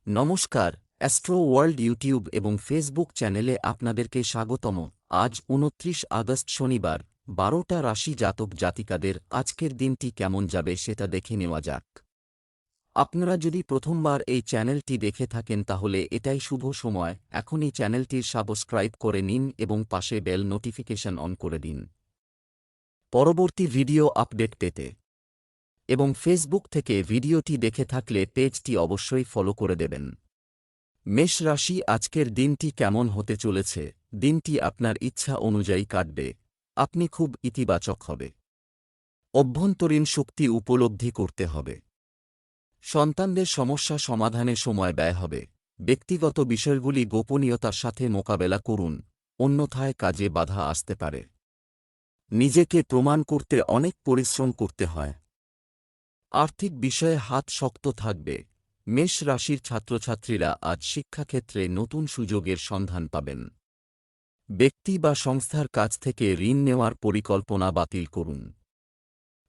নমস্কার, astro world YouTube এবং Facebook চ্যানেলে আপনাদেরকে স্বাগতম। আজ ২৯ আগস্ট শনিবার, ১২টা রাশি জাতক জাতিকাদের আজকের দিনটি কেমন যাবে সেটা দেখে নেওয়া যাক। আপনারা যদি প্রথমবার এই চ্যানেলটি দেখে থাকেন তাহলে এটাই শুভ সময়, এখনই চ্যানেলটির সাবস্ক্রাইব করে নিন এবং পাশে বেল নোটিফিকেশন অন করে দিন পরবর্তী ভিডিও আপডেট পেতে। এবং ফেসবুক থেকে ভিডিওটি দেখে থাকলে পেজটি অবশ্যই ফলো করে দেবেন। মেষ রাশি, আজকের দিনটি কেমন হতে চলেছে? দিনটি আপনার ইচ্ছা অনুযায়ী কাটবে, আপনি খুব ইতিবাচক হবে। অভ্যন্তরীণ শক্তি উপলব্ধি করতে হবে। সন্তানদের সমস্যা সমাধানে সময় ব্যয় হবে। ব্যক্তিগত বিষয়গুলি গোপনীয়তার সাথে মোকাবেলা করুন, অন্যথায় কাজে বাধা আসতে পারে। নিজেকে প্রমাণ করতে অনেক পরিশ্রম করতে হয়। আর্থিক বিষয়ে হাত শক্ত থাকবে। মেষ রাশির ছাত্রছাত্রীরা আজ শিক্ষাক্ষেত্রে নতুন সুযোগের সন্ধান পাবেন। ব্যক্তি বা সংস্থার কাছ থেকে ঋণ নেওয়ার পরিকল্পনা বাতিল করুন।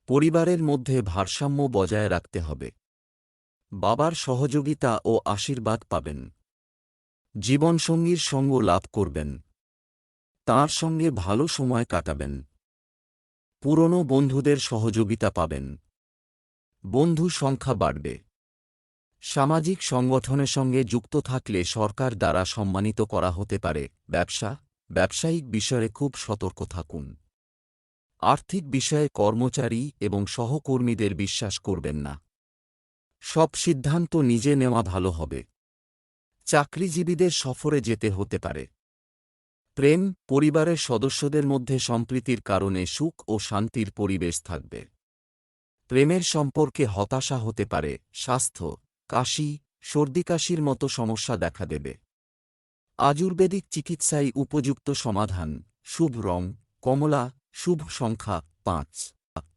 পরিবারের মধ্যে ভারসাম্য বজায় রাখতে হবে। বাবার সহযোগিতা ও আশীর্বাদ পাবেন। জীবনসঙ্গীর সঙ্গ লাভ করবেন। তাঁর সঙ্গে ভালো সময় কাটাবেন। পুরনো বন্ধুদের সহযোগিতা পাবেন। বন্ধু সংখ্যা বাড়বে। সামাজিক সংগঠনের সঙ্গে যুক্ত থাকলে সরকার দ্বারা সম্মানিত করা হতে পারে। ব্যবসায়িক বিষয়ে খুব সতর্ক থাকুন। আর্থিক বিষয়ে কর্মচারী এবং সহকর্মীদের বিশ্বাস করবেন না। সব সিদ্ধান্ত নিজে নেওয়া ভালো হবে। চাকরিজীবীদের সফরে যেতে হতে পারে। প্রেম, পরিবারের সদস্যদের মধ্যে সম্প্রীতির কারণে সুখ ও শান্তির পরিবেশ থাকবে। প্রেমের সম্পর্কে হতাশা হতে পারে। স্বাস্থ্য, কাশি, সর্দিকাশির মতো সমস্যা দেখা দেবে। আয়ুর্বেদিক চিকিৎসায় উপযুক্ত সমাধান। শুভ রং কমলা। শুভ সংখ্যা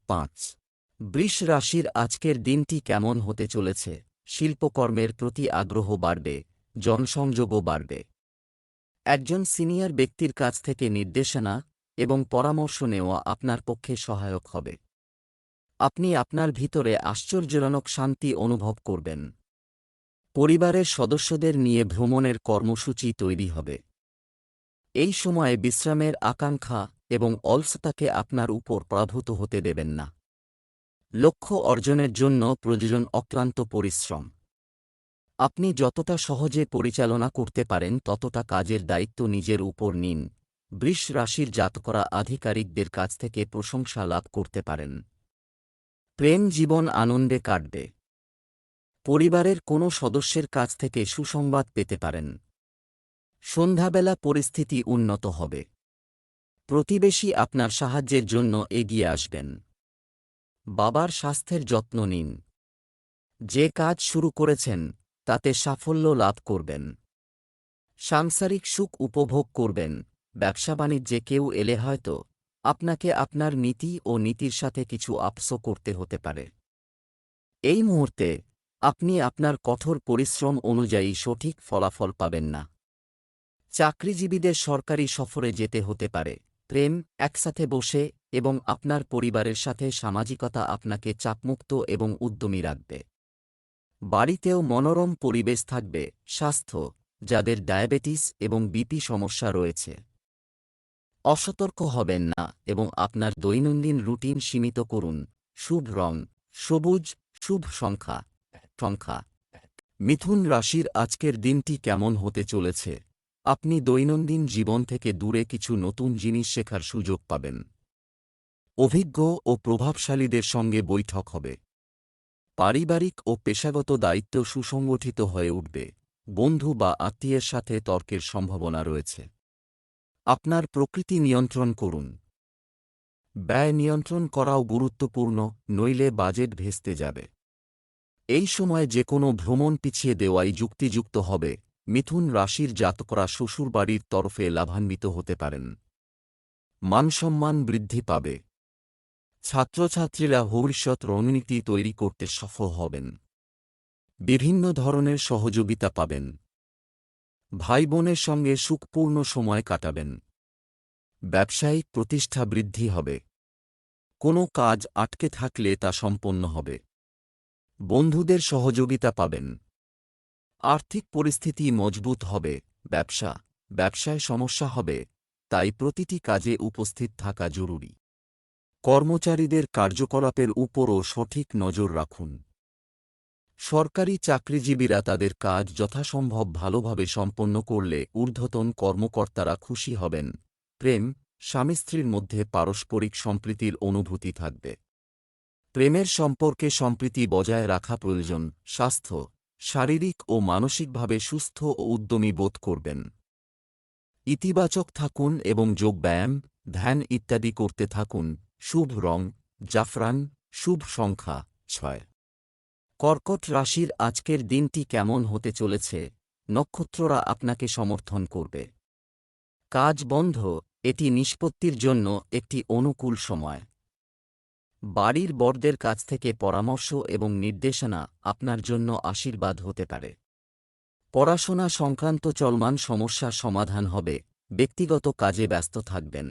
৫। বৃষ রাশির আজকের দিনটি কেমন হতে চলেছে? শিল্পকর্মের প্রতি আগ্রহ বাড়বে, জনসংযোগও বাড়বে। একজন সিনিয়র ব্যক্তির কাছ থেকে নির্দেশনা এবং পরামর্শ নেওয়া আপনার পক্ষে সহায়ক হবে। আপনি আপনার ভিতরে আশ্চর্যজনক শান্তি অনুভব করবেন। পরিবারের সদস্যদের নিয়ে ভ্রমণের কর্মসূচি তৈরি হবে। এই সময়ে বিশ্রামের আকাঙ্ক্ষা এবং অলসতাকে আপনার উপর প্রভূত হতে দেবেন না। লক্ষ্য অর্জনের জন্য প্রয়োজন অক্লান্ত পরিশ্রম। আপনি যতটা সহজে পরিচালনা করতে পারেন ততটা কাজের দায়িত্ব নিজের উপর নিন। বৃষ রাশির জাতকরা আধিকারিকদের কাছ থেকে প্রশংসা লাভ করতে পারেন। প্রেম জীবন আনন্দে কাটবে। পরিবারের কোনো সদস্যের কাছ থেকে সুসংবাদ পেতে পারেন। সন্ধ্যাবেলা পরিস্থিতি উন্নত হবে। প্রতিবেশী আপনার সাহায্যের জন্য এগিয়ে আসবেন। বাবার স্বাস্থ্যের যত্ন নিন। যে কাজ শুরু করেছেন তাতে সাফল্য লাভ করবেন। সাংসারিক সুখ উপভোগ করবেন। ব্যবসা বাণিজ্যে কেউ এলে হয়তো আপনাকে আপনার নীতি ও নীতির সাথে কিছু আপস করতে হতে পারে। এই মুহূর্তে আপনি আপনার কঠোর পরিশ্রম অনুযায়ী সঠিক ফলাফল পাবেন না। চাকরিজীবীদের সরকারি সফরে যেতে হতে পারে। প্রেম, একসাথে বসে এবং আপনার পরিবারের সাথে সামাজিকতা আপনাকে চাপমুক্ত এবং উদ্যমী রাখবে। বাড়িতেও মনোরম পরিবেশ থাকবে। স্বাস্থ্য, যাদের ডায়াবেটিস এবং বিপি সমস্যা রয়েছে অসতর্ক হবেন না এবং আপনার দৈনন্দিন রুটিন সীমিত করুন। শুভ রং সবুজ। শুভ সংখ্যা। মিথুন রাশির আজকের দিনটি কেমন হতে চলেছে? আপনি দৈনন্দিন জীবন থেকে দূরে কিছু নতুন জিনিস শেখার সুযোগ পাবেন। অভিজ্ঞ ও প্রভাবশালীদের সঙ্গে বৈঠক হবে। পারিবারিক ও পেশাগত দায়িত্ব সুসংগঠিত হয়ে উঠবে। বন্ধু বা আত্মীয়ের সাথে তর্কের সম্ভাবনা রয়েছে। আপনার প্রকৃতি নিয়ন্ত্রণ করুন। ব্যয় নিয়ন্ত্রণ করাও গুরুত্বপূর্ণ, নইলে বাজেট ভেস্তে যাবে। এই সময় যে কোনো ভ্রমণ পিছিয়ে দেওয়াই যুক্তিযুক্ত হবে। মিথুন রাশির জাতকরা শ্বশুরবাড়ির তরফে লাভান্বিত হতে পারেন। মানসম্মান বৃদ্ধি পাবে। ছাত্রছাত্রীরা ভবিষ্যৎ রণনীতি তৈরি করতে সফল হবেন। বিভিন্ন ধরনের সহযোগিতা পাবেন। ভাই বোনের সঙ্গে সুখপূর্ণ সময় কাটাবেন। ব্যবসায়িক প্রতিষ্ঠা বৃদ্ধি হবে। কোনো কাজ আটকে থাকলে তা সম্পন্ন হবে। বন্ধুদের সহযোগিতা পাবেন। আর্থিক পরিস্থিতি মজবুত হবে। ব্যবসায় সমস্যা হবে, তাই প্রতিটি কাজে উপস্থিত থাকা জরুরি। কর্মচারীদের কার্যকলাপের উপরও সঠিক নজর রাখুন। সরকারি চাকরিজীবীরা তাদের কাজ যথাসম্ভব ভালোভাবে সম্পন্ন করলে ঊর্ধ্বতন কর্মকর্তারা খুশি হবেন। প্রেম, স্বামী স্ত্রীর মধ্যে পারস্পরিক সম্প্রীতির অনুভূতি থাকবে। প্রেমের সম্পর্কে সম্প্রীতি বজায় রাখা প্রয়োজন। স্বাস্থ্য, শারীরিক ও মানসিকভাবে সুস্থ ও উদ্যমী বোধ করবেন। ইতিবাচক থাকুন এবং যোগব্যায়াম, ধ্যান ইত্যাদি করতে থাকুন। শুভ রং জাফরান, শুভ সংখ্যা 6। কর্কট রাশির আজকের দিনটি কেমন হতে চলেছে? নক্ষত্ররা আপনাকে সমর্থন করবে। কাজ বন্ধ, এটি নিষ্পত্তির জন্য একটি অনুকূল সময়। বাড়ির বড়দের কাছ থেকে পরামর্শ এবং নির্দেশনা আপনার জন্য আশীর্বাদ হতে পারে। পড়াশোনা সংক্রান্ত চলমান সমস্যার সমাধান হবে। ব্যক্তিগত কাজে ব্যস্ত থাকবেন।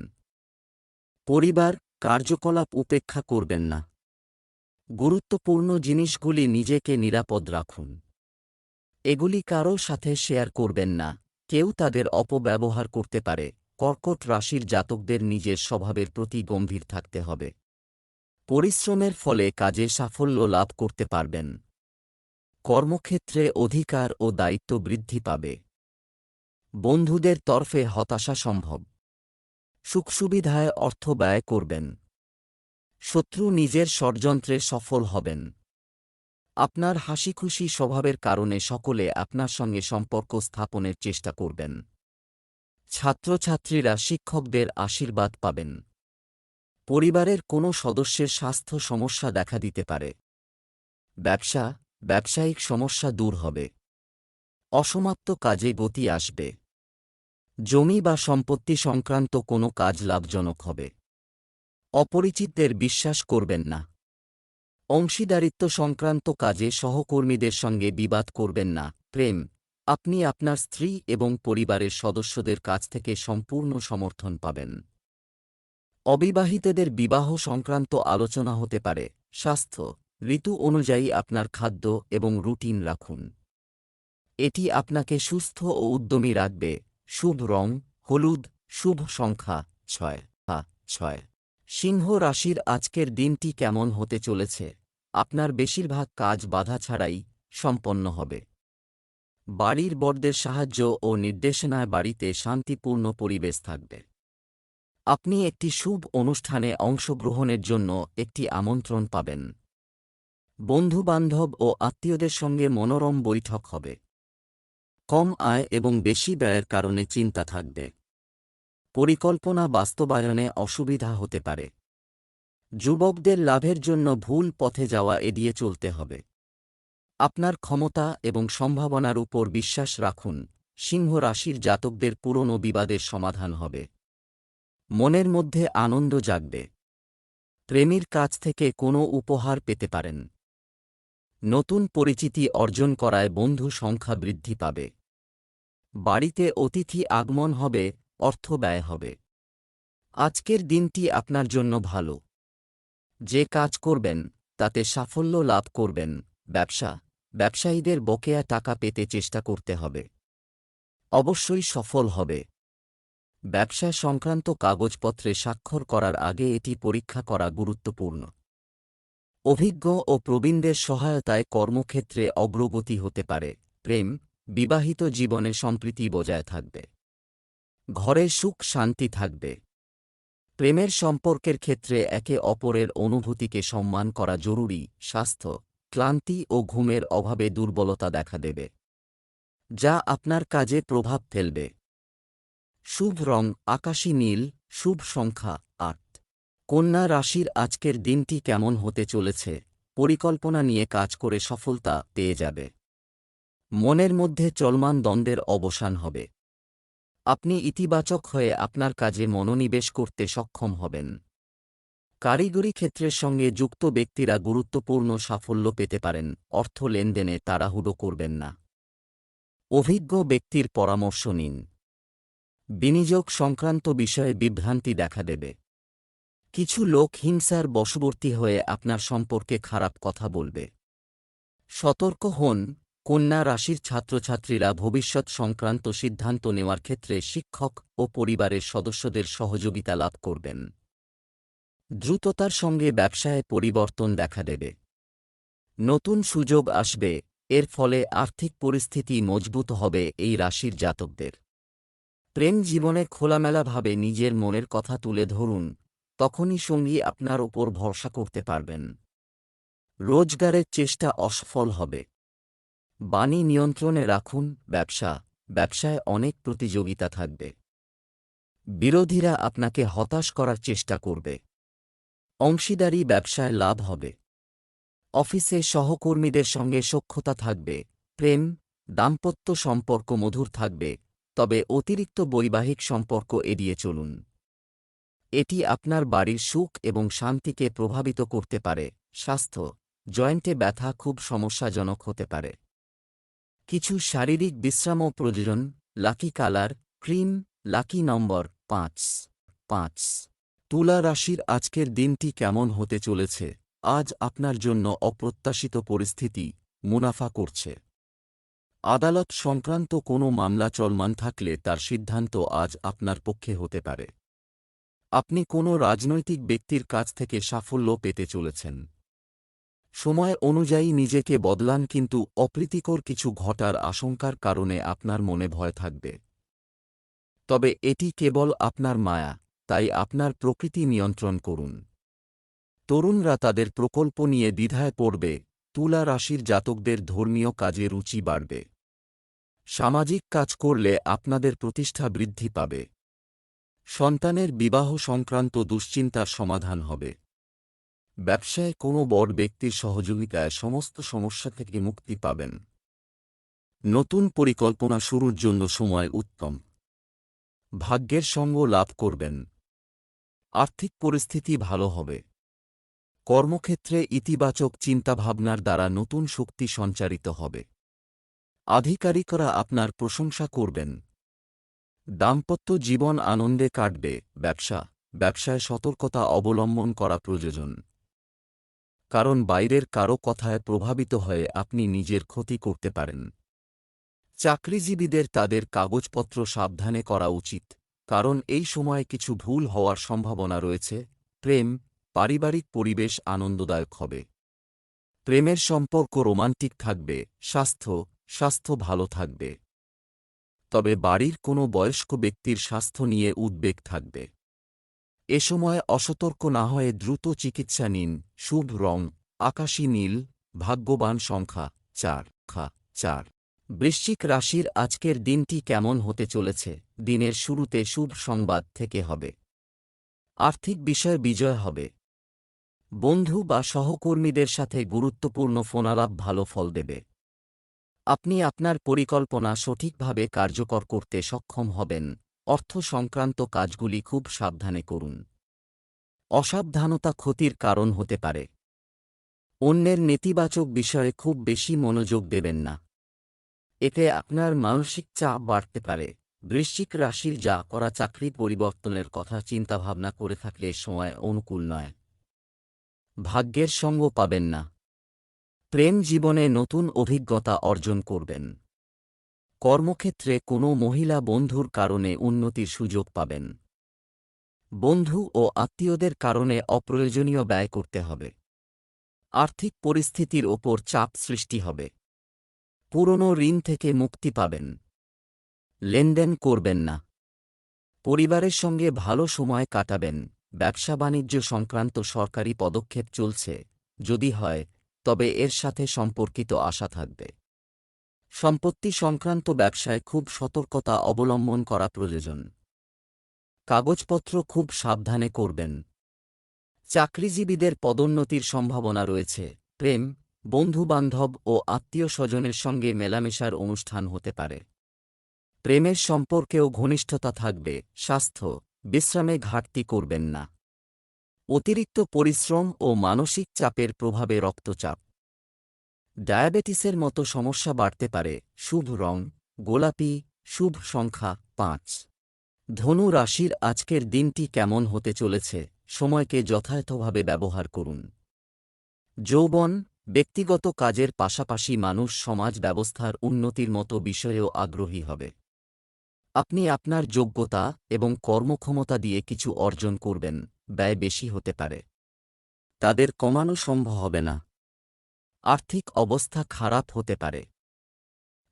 পরিবার, কার্যকলাপ উপেক্ষা করবেন না। গুরুত্বপূর্ণ জিনিসগুলি নিজেকে নিরাপদ রাখুন। এগুলি কারও সাথে শেয়ার করবেন না, কেউ তাদের অপব্যবহার করতে পারে। কর্কট রাশির জাতকদের নিজের স্বভাবের প্রতি গম্ভীর থাকতে হবে। পরিশ্রমের ফলে কাজে সাফল্য লাভ করতে পারবেন। কর্মক্ষেত্রে অধিকার ও দায়িত্ব বৃদ্ধি পাবে। বন্ধুদের তরফে হতাশা সম্ভব। সুখসুবিধায় অর্থ ব্যয় করবেন। শত্রু নিজের ষড়যন্ত্রে সফল হবেন। আপনার হাসিখুশি স্বভাবের কারণে সকলে আপনার সঙ্গে সম্পর্ক স্থাপনের চেষ্টা করবেন। ছাত্রছাত্রীরা শিক্ষকদের আশীর্বাদ পাবেন। পরিবারের কোনো সদস্যের স্বাস্থ্য সমস্যা দেখা দিতে পারে। ব্যবসায়িক সমস্যা দূর হবে। অসমাপ্ত কাজে গতি আসবে। জমি বা সম্পত্তি সংক্রান্ত কোনো কাজ লাভজনক হবে। অপরিচিতদের বিশ্বাস করবেন না। অংশীদারিত্ব সংক্রান্ত কাজে সহকর্মীদের সঙ্গে বিবাদ করবেন না। প্রেম, আপনি আপনার স্ত্রী এবং পরিবারের সদস্যদের কাছ থেকে সম্পূর্ণ সমর্থন পাবেন। অবিবাহিতদের বিবাহ সংক্রান্ত আলোচনা হতে পারে। স্বাস্থ্য, ঋতু অনুযায়ী আপনার খাদ্য এবং রুটিন রাখুন। এটি আপনাকে সুস্থ ও উদ্যমী রাখবে। শুভ রং হলুদ, শুভ সংখ্যা 6। সিংহ রাশির আজকের দিনটি কেমন হতে চলেছে? আপনার বেশিরভাগ কাজ বাধা ছাড়াই সম্পন্ন হবে। বাড়ির বড়দের সাহায্য ও নির্দেশনায় বাড়িতে শান্তিপূর্ণ পরিবেশ থাকবে। আপনি একটি শুভ অনুষ্ঠানে অংশগ্রহণের জন্য একটি আমন্ত্রণ পাবেন। বন্ধুবান্ধব ও আত্মীয়দের সঙ্গে মনোরম বৈঠক হবে। কম আয় এবং বেশি ব্যয়ের কারণে চিন্তা থাকবে। পরিকল্পনা বাস্তবায়নে অসুবিধা হতে পারে। যুবকদের লাভের জন্য ভুল পথে যাওয়া এড়িয়ে চলতে হবে। আপনার ক্ষমতা এবং সম্ভাবনার উপর বিশ্বাস রাখুন। সিংহ রাশির জাতকদের পুরনো বিবাদের সমাধান হবে। মনের মধ্যে আনন্দ জাগবে। প্রেমীর কাছ থেকে কোনো উপহার পেতে পারেন। নতুন পরিচিতি অর্জন করায় বন্ধু সংখ্যা বৃদ্ধি পাবে। বাড়িতে অতিথি আগমন হবে, অর্থ ব্যয় হবে। আজকের দিনটি আপনার জন্য ভালো। যে কাজ করবেন তাতে সাফল্য লাভ করবেন। ব্যবসায়ীদের বকেয়া টাকা পেতে চেষ্টা করতে হবে। অবশ্যই সফল হবে। ব্যবসা সংক্রান্ত কাগজপত্রে স্বাক্ষর করার আগে এটি পরীক্ষা করা গুরুত্বপূর্ণ। অভিজ্ঞ ও প্রবীণদের সহায়তায় কর্মক্ষেত্রে অগ্রগতি হতে পারে। প্রেম, বিবাহিত জীবনে সম্প্রীতি বজায় থাকবে। ঘরে সুখ শান্তি থাকবে। প্রেমের সম্পর্কের ক্ষেত্রে একে অপরের অনুভূতিকে সম্মান করা জরুরি। স্বাস্থ্য, ক্লান্তি ও ঘুমের অভাবে দুর্বলতা দেখা দেবে, যা আপনার কাজে প্রভাব ফেলবে। শুভ রং আকাশী নীল, শুভ সংখ্যা 8। কন্যা রাশির আজকের দিনটি কেমন হতে চলেছে? পরিকল্পনা নিয়ে কাজ করে সফলতা পেয়ে যাবে। মনের মধ্যে চলমান দ্বন্দ্বের অবসান হবে। আপনি ইতিবাচক হয়ে আপনার কাজে মনোনিবেশ করতে সক্ষম হবেন। কারিগরি ক্ষেত্রের সঙ্গে যুক্ত ব্যক্তিরা গুরুত্বপূর্ণ সাফল্য পেতে পারেন। অর্থ লেনদেনে তাড়াহুড়ো করবেন না। অভিজ্ঞ ব্যক্তির পরামর্শ নিন। বিনিয়োগ সংক্রান্ত বিষয়ে বিভ্রান্তি দেখা দেবে। কিছু লোক হিংসার বশবর্তী হয়ে আপনার সম্পর্কে খারাপ কথা বলবে। সতর্ক হন, কন্যা রাশির ছাত্রছাত্রীরা ভবিষ্যৎ সংক্রান্ত সিদ্ধান্ত নেওয়ার ক্ষেত্রে শিক্ষক ও পরিবারের সদস্যদের সহযোগিতা লাভ করবেন। দ্রুততার সঙ্গে ব্যবসায় পরিবর্তন দেখা দেবে। নতুন সুযোগ আসবে, এর ফলে আর্থিক পরিস্থিতি মজবুত হবে এই রাশির জাতকদের। প্রেম জীবনে খোলামেলাভাবে নিজের মনের কথা তুলে ধরুন, তখনই সঙ্গী আপনার ওপর ভরসা করতে পারবেন। রোজগারের চেষ্টা অসফল হবে। বাণী নিয়ন্ত্রণে রাখুন। ব্যবসায় অনেক প্রতিযোগিতা থাকবে। বিরোধীরা আপনাকে হতাশ করার চেষ্টা করবে। অংশীদারি ব্যবসায় লাভ হবে। অফিসে সহকর্মীদের সঙ্গে সখ্যতা থাকবে। প্রেম, দাম্পত্য সম্পর্ক মধুর থাকবে, তবে অতিরিক্ত বৈবাহিক সম্পর্ক এড়িয়ে চলুন। এটি আপনার বাড়ির সুখ এবং শান্তিকে প্রভাবিত করতে পারে। স্বাস্থ্য, জয়েন্টে ব্যথা খুব সমস্যাজনক হতে পারে। কিছু শারীরিক বিশ্রামও প্রয়োজন। লাকি কালার ক্রিম, লাকি নম্বর 5। তুলা রাশির আজকের দিনটি কেমন হতে চলেছে? আজ আপনার জন্য অপ্রত্যাশিত পরিস্থিতি মুনাফা করছে। আদালত সংক্রান্ত কোনো মামলা চলমান থাকলে তার সিদ্ধান্ত আজ আপনার পক্ষে হতে পারে। আপনি কোনো রাজনৈতিক ব্যক্তির কাছ থেকে সাফল্য পেতে চলেছেন। সময় অনুযায়ী নিজেকে বদলান, কিন্তু অপ্রীতিকর কিছু ঘটার আশঙ্কার কারণে আপনার মনে ভয় থাকবে। তবে এটি কেবল আপনার মায়া, তাই আপনার প্রকৃতি নিয়ন্ত্রণ করুন। তরুণরা তাদের প্রকল্প নিয়ে দ্বিধায় পড়বে। তুলা রাশির জাতকদের ধর্মীয় কাজে রুচি বাড়বে। সামাজিক কাজ করলে আপনাদের প্রতিষ্ঠা বৃদ্ধি পাবে। সন্তানের বিবাহ সংক্রান্ত দুশ্চিন্তার সমাধান হবে। ব্যবসায় কোনো বড় ব্যক্তির সহযোগিতায় সমস্ত সমস্যা থেকে মুক্তি পাবেন। নতুন পরিকল্পনা শুরুর জন্য সময় উত্তম। ভাগ্যের সঙ্গ লাভ করবেন। আর্থিক পরিস্থিতি ভালো হবে। কর্মক্ষেত্রে ইতিবাচক চিন্তাভাবনার দ্বারা নতুন শক্তি সঞ্চারিত হবে। আধিকারিকরা আপনার প্রশংসা করবেন। দাম্পত্য জীবন আনন্দে কাটবে। ব্যবসায় সতর্কতা অবলম্বন করা প্রয়োজন, কারণ বাইরের কারো কথায় প্রভাবিত হয়ে আপনি নিজের ক্ষতি করতে পারেন। চাকরিজীবীদের তাদের কাগজপত্র সাবধানে করা উচিত, কারণ এই সময়ে কিছু ভুল হওয়ার সম্ভাবনা রয়েছে। প্রেম, পারিবারিক পরিবেশ আনন্দদায়ক হবে। প্রেমের সম্পর্ক রোমান্টিক থাকবে। স্বাস্থ্য ভালো থাকবে, তবে বাড়ির কোনো বয়স্ক ব্যক্তির স্বাস্থ্য নিয়ে উদ্বেগ থাকবে। এ সময় অসতর্ক না হয়ে দ্রুত চিকিৎসা নিন। শুভ রং আকাশী নীল। ভাগ্যবান সংখ্যা 4। বৃশ্চিক রাশির আজকের দিনটি কেমন হতে চলেছে? দিনের শুরুতে শুভ সংবাদ থেকে হবে। আর্থিক বিষয়ে বিজয় হবে। বন্ধু বা সহকর্মীদের সাথে গুরুত্বপূর্ণ ফোনালাপ ভালো ফল দেবে। আপনি আপনার পরিকল্পনা সঠিকভাবে কার্যকর করতে সক্ষম হবেন। অর্থ সংক্রান্ত কাজগুলি খুব সাবধানে করুন। অসাবধানতা ক্ষতির কারণ হতে পারে। অন্যের নেতিবাচক বিষয়ে খুব বেশি মনোযোগ দেবেন না, এতে আপনার মানসিক চাপ বাড়তে পারে। বৃশ্চিক রাশির যা করা চাকরি পরিবর্তনের কথা চিন্তাভাবনা করে থাকলে সময় অনুকূল নয়। ভাগ্যের সঙ্গ পাবেন না। প্রেম জীবনে নতুন অভিজ্ঞতা অর্জন করবেন। কর্মক্ষেত্রে কোনো মহিলা বন্ধুর কারণে উন্নতির সুযোগ পাবেন। বন্ধু ও আত্মীয়দের কারণে অপ্রয়োজনীয় ব্যয় করতে হবে। আর্থিক পরিস্থিতির ওপর চাপ সৃষ্টি হবে। পুরনো ঋণ থেকে মুক্তি পাবেন। লেনদেন করবেন না। পরিবারের সঙ্গে ভালো সময় কাটাবেন। ব্যবসা বাণিজ্য সংক্রান্ত সরকারি পদক্ষেপ চলছে, যদি হয় তবে এর সাথে সম্পর্কিত আশা থাকবে। সম্পত্তি সংক্রান্ত ব্যবসায় খুব সতর্কতা অবলম্বন করা প্রয়োজন। কাগজপত্র খুব সাবধানে করবেন। চাকরিজীবীদের পদোন্নতির সম্ভাবনা রয়েছে। প্রেম, বন্ধুবান্ধব ও আত্মীয় স্বজনের সঙ্গে মেলামেশার অনুষ্ঠান হতে পারে। প্রেমের সম্পর্কেও ঘনিষ্ঠতা থাকবে। স্বাস্থ্য, বিশ্রামে ঘাটতি করবেন না। অতিরিক্ত পরিশ্রম ও মানসিক চাপের প্রভাবে রক্তচাপ, ডায়াবেটিসের মতো সমস্যা বাড়তে পারে। শুভ রং গোলাপি। শুভ সংখ্যা 5। ধনু রাশির আজকের দিনটি কেমন হতে চলেছে? সময়কে যথাযথভাবে ব্যবহার করুন। যৌবন, ব্যক্তিগত কাজের পাশাপাশি মানুষ সমাজ ব্যবস্থার উন্নতির মতো বিষয়েও আগ্রহী হবে। আপনি আপনার যোগ্যতা এবং কর্মক্ষমতা দিয়ে কিছু অর্জন করবেন, ব্যয় বেশি হতে পারে। তাদের কমানো সম্ভব হবে না। আর্থিক অবস্থা খারাপ হতে পারে।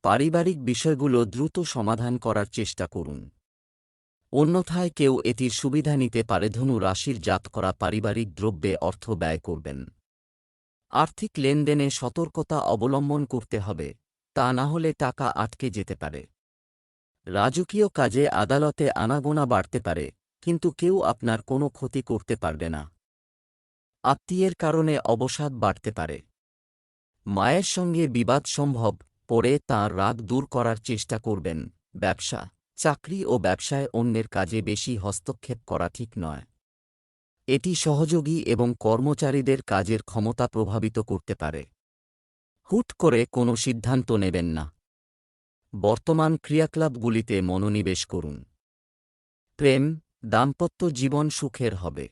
পারিবারিক বিষয়গুলো দ্রুত সমাধান করার চেষ্টা করুন। অন্যথায় কেউ এটির সুবিধা নিতে পারে। ধনু রাশির জাতকরা পারিবারিক দ্রব্যে অর্থ ব্যয় করবেন। আর্থিক লেনদেনে সতর্কতা অবলম্বন করতে হবে, তা না হলে টাকা আটকে যেতে পারে। রাজকীয় কাজে আদালতে আনাগোনা বাড়তে পারে, কিন্তু কেউ আপনার কোনো ক্ষতি করতে পারবে না। আত্মীয়ের কারণে অবসাদ বাড়তে পারে। মায়ের সঙ্গে বিবাদ সম্ভব, পরে তাঁর রাগ দূর করার চেষ্টা করবেন। ব্যবসা, চাকরি ও ব্যবসায় অন্যের কাজে বেশি হস্তক্ষেপ করা ঠিক নয়। এটি সহযোগী এবং কর্মচারীদের কাজের ক্ষমতা প্রভাবিত করতে পারে। হুট করে কোনো সিদ্ধান্ত নেবেন না। বর্তমান ক্রিয়াকলাপগুলিতে মনোনিবেশ করুন। প্রেম, দাম্পত্য জীবন সুখের হবে।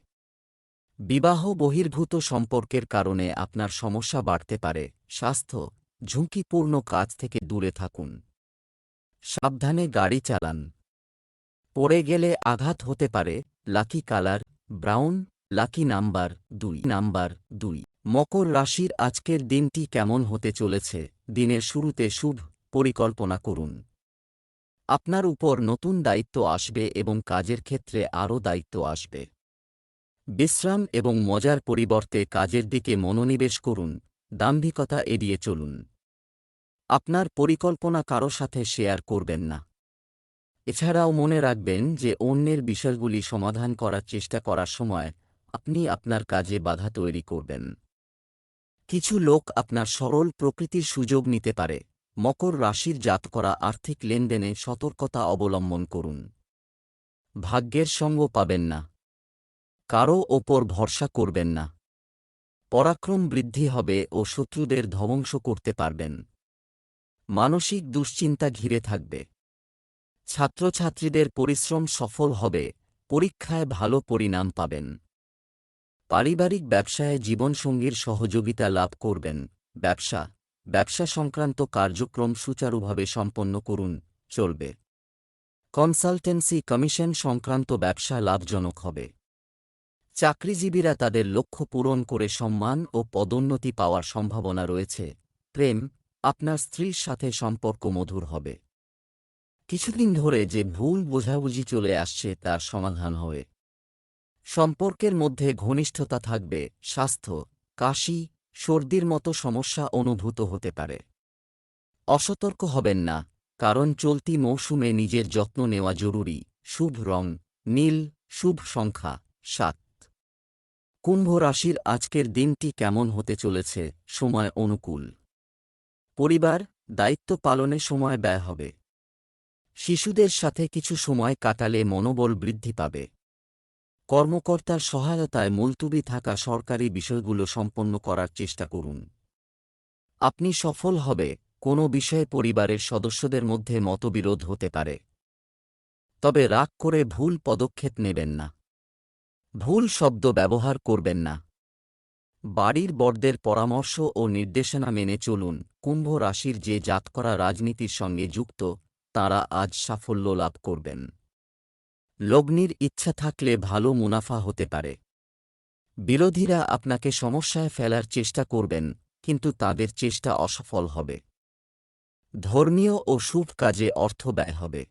বিবাহ বহির্ভূত সম্পর্কের কারণে আপনার সমস্যা বাড়তে পারে। স্বাস্থ্য, ঝুঁকিপূর্ণ কাজ থেকে দূরে থাকুন। সাবধানে গাড়ি চালান। পড়ে গেলে আঘাত হতে পারে। Lucky colour brown, lucky number 2। মকর রাশির আজকের দিনটি কেমন হতে চলেছে? দিনের শুরুতে শুভ পরিকল্পনা করুন। আপনার উপর নতুন দায়িত্ব আসবে এবং কাজের ক্ষেত্রে আরও দায়িত্ব আসবে। বিশ্রাম এবং মজার পরিবর্তে কাজের দিকে মনোনিবেশ করুন। দাম্ভিকতা এড়িয়ে চলুন। আপনার পরিকল্পনা কারো সাথে শেয়ার করবেন না। এছাড়াও মনে রাখবেন যে অন্যের বিষয়গুলি সমাধান করার চেষ্টা করার সময় আপনি আপনার কাজে বাধা তৈরি করবেন। কিছু লোক আপনার সরল প্রকৃতির সুযোগ নিতে পারে। মকর রাশির জাতকরা আর্থিক লেনদেনে সতর্কতা অবলম্বন করুন। ভাগ্যের সঙ্গ পাবেন না। কারও ওপর ভরসা করবেন না। পরাক্রম বৃদ্ধি হবে ও শত্রুদের ধ্বংস করতে পারবেন। মানসিক দুশ্চিন্তা ঘিরে থাকবে। ছাত্রছাত্রীদের পরিশ্রম সফল হবে, পরীক্ষায় ভালো পরিণাম পাবেন। পারিবারিক ব্যবসায় জীবনসঙ্গীর সহযোগিতা লাভ করবেন। ব্যবসা সংক্রান্ত কার্যক্রম সুচারুভাবে সম্পন্ন করুন, চলবে। কনসালটেন্সি কমিশন সংক্রান্ত ব্যবসা লাভজনক হবে। চাকরিজীবীরা তাদের লক্ষ্য পূরণ করে সম্মান ও পদোন্নতি পাওয়ার সম্ভাবনা রয়েছে। প্রেম, আপনার স্ত্রীর সাথে সম্পর্ক মধুর হবে। কিছুদিন ধরে যে ভুল বোঝাবুঝি চলে আসছে তার সমাধান হবে। সম্পর্কের মধ্যে ঘনিষ্ঠতা থাকবে। স্বাস্থ্য, কাশি, সর্দির মতো সমস্যা অনুভূত হতে পারে। অসতর্ক হবেন না, কারণ চলতি মৌসুমে নিজের যত্ন নেওয়া জরুরি। শুভ রং নীল, শুভ সংখ্যা 7। কুম্ভ রাশির আজকের দিনটি কেমন হতে চলেছে? সময় অনুকূল। পরিবার, দায়িত্ব পালনে সময় ব্যয় হবে। শিশুদের সাথে কিছু সময় কাটালে মনোবল বৃদ্ধি পাবে। কর্মকর্তার সহায়তায় মুলতুবি থাকা সরকারি বিষয়গুলো সম্পন্ন করার চেষ্টা করুন। আপনি সফল হবে। কোনো বিষয়ে পরিবারের সদস্যদের মধ্যে মতবিরোধ হতে পারে, তবে রাগ করে ভুল পদক্ষেপ নেবেন না। ভুল শব্দ ব্যবহার করবেন না। বাড়ির বড়দের পরামর্শ ও নির্দেশনা মেনে চলুন। কুম্ভ রাশির যে জাতকরা রাজনীতির সঙ্গে যুক্ত, তাঁরা আজ সাফল্য লাভ করবেন। লগ্নির ইচ্ছা থাকলে ভালো মুনাফা হতে পারে। বিরোধীরা আপনাকে সমস্যায় ফেলার চেষ্টা করবেন, কিন্তু তাদের চেষ্টা অসফল হবে। ধর্মীয় ও শুভ কাজে অর্থ ব্যয় হবে।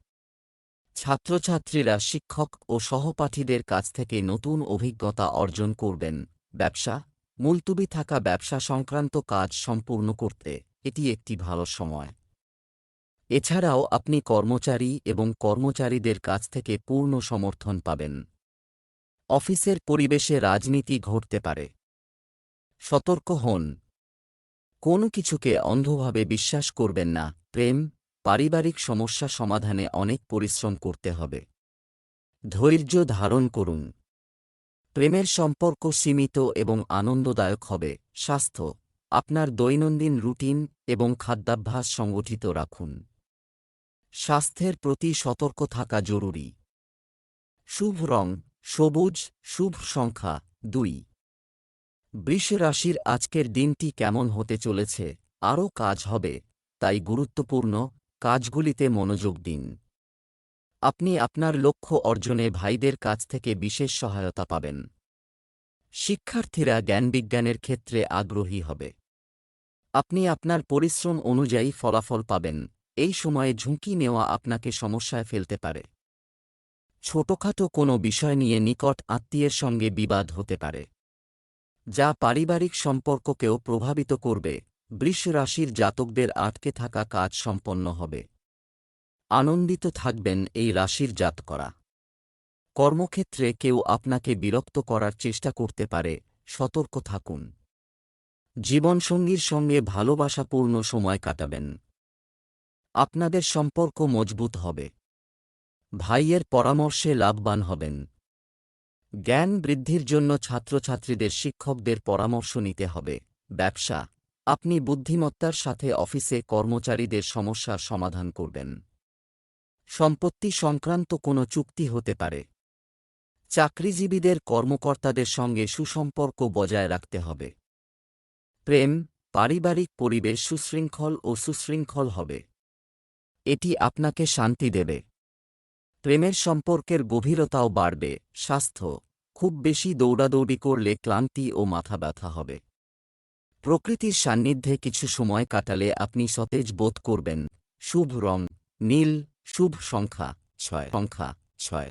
ছাত্রছাত্রীরা শিক্ষক ও সহপাঠীদের কাছ থেকে নতুন অভিজ্ঞতা অর্জন করবেন। ব্যবসা, মুলতুবি থাকা ব্যবসা সংক্রান্ত কাজ সম্পূর্ণ করতে এটি একটি ভালো সময়। এছাড়াও আপনি কর্মচারী এবং কর্মচারীদের কাছ থেকে পূর্ণ সমর্থন পাবেন। অফিসের পরিবেশে রাজনীতি ঘটতে পারে। সতর্ক হন। কোনো কিছুকে অন্ধভাবে বিশ্বাস করবেন না। প্রেম, পারিবারিক সমস্যা সমাধানে অনেক পরিশ্রম করতে হবে। ধৈর্য ধারণ করুন। প্রেমের সম্পর্ক সীমিত এবং আনন্দদায়ক হবে। স্বাস্থ্য, আপনার দৈনন্দিন রুটিন এবং খাদ্যাভ্যাস সংগঠিত রাখুন। স্বাস্থ্যের প্রতি সতর্ক থাকা জরুরি। শুভ রং সবুজ, শুভ সংখ্যা 2। বৃষ রাশির আজকের দিনটি কেমন হতে চলেছে? আরও কাজ হবে, তাই গুরুত্বপূর্ণ কাজগুলিতে মনোযোগ দিন। আপনি আপনার লক্ষ্য অর্জনে ভাইদের কাছ থেকে বিশেষ সহায়তা পাবেন। শিক্ষার্থীরা জ্ঞানবিজ্ঞানের ক্ষেত্রে আগ্রহী হবে। আপনি আপনার পরিশ্রম অনুযায়ী ফলাফল পাবেন। এই সময়ে ঝুঁকি নেওয়া আপনাকে সমস্যায় ফেলতে পারে। ছোটখাটো কোনো বিষয় নিয়ে নিকট আত্মীয়ের সঙ্গে বিবাদ হতে পারে, যা পারিবারিক সম্পর্ককেও প্রভাবিত করবে। বৃষ রাশির জাতকদের আটকে থাকা কাজ সম্পন্ন হবে। আনন্দিত থাকবেন এই রাশির জাতকরা। কর্মক্ষেত্রে কেউ আপনাকে বিরক্ত করার চেষ্টা করতে পারে, সতর্ক থাকুন। জীবনসঙ্গীর সঙ্গে ভালোবাসাপূর্ণ সময় কাটাবেন। আপনাদের সম্পর্ক মজবুত হবে। ভাইয়ের পরামর্শে লাভবান হবেন। জ্ঞান বৃদ্ধির জন্য ছাত্রছাত্রীদের শিক্ষকদের পরামর্শ নিতে হবে। ব্যবসা, আপনি বুদ্ধিমত্তার সাথে অফিসে কর্মচারীদের সমস্যার সমাধান করবেন। সম্পত্তি সংক্রান্ত কোনো চুক্তি হতে পারে। চাকরিজীবীদের কর্মকর্তাদের সঙ্গে সুসম্পর্ক বজায় রাখতে হবে। প্রেম, পারিবারিক পরিবেশ সুশৃঙ্খল হবে। এটি আপনাকে শান্তি দেবে। প্রেমের সম্পর্কের গভীরতাও বাড়বে। স্বাস্থ্য, খুব বেশি দৌড়াদৌড়ি করলে ক্লান্তি ও মাথা ব্যথা হবে। প্রকৃতির সান্নিধ্যে কিছু সময় কাটালে আপনি সতেজ বোধ করবেন। শুভ রং নীল, শুভ সংখ্যা 6।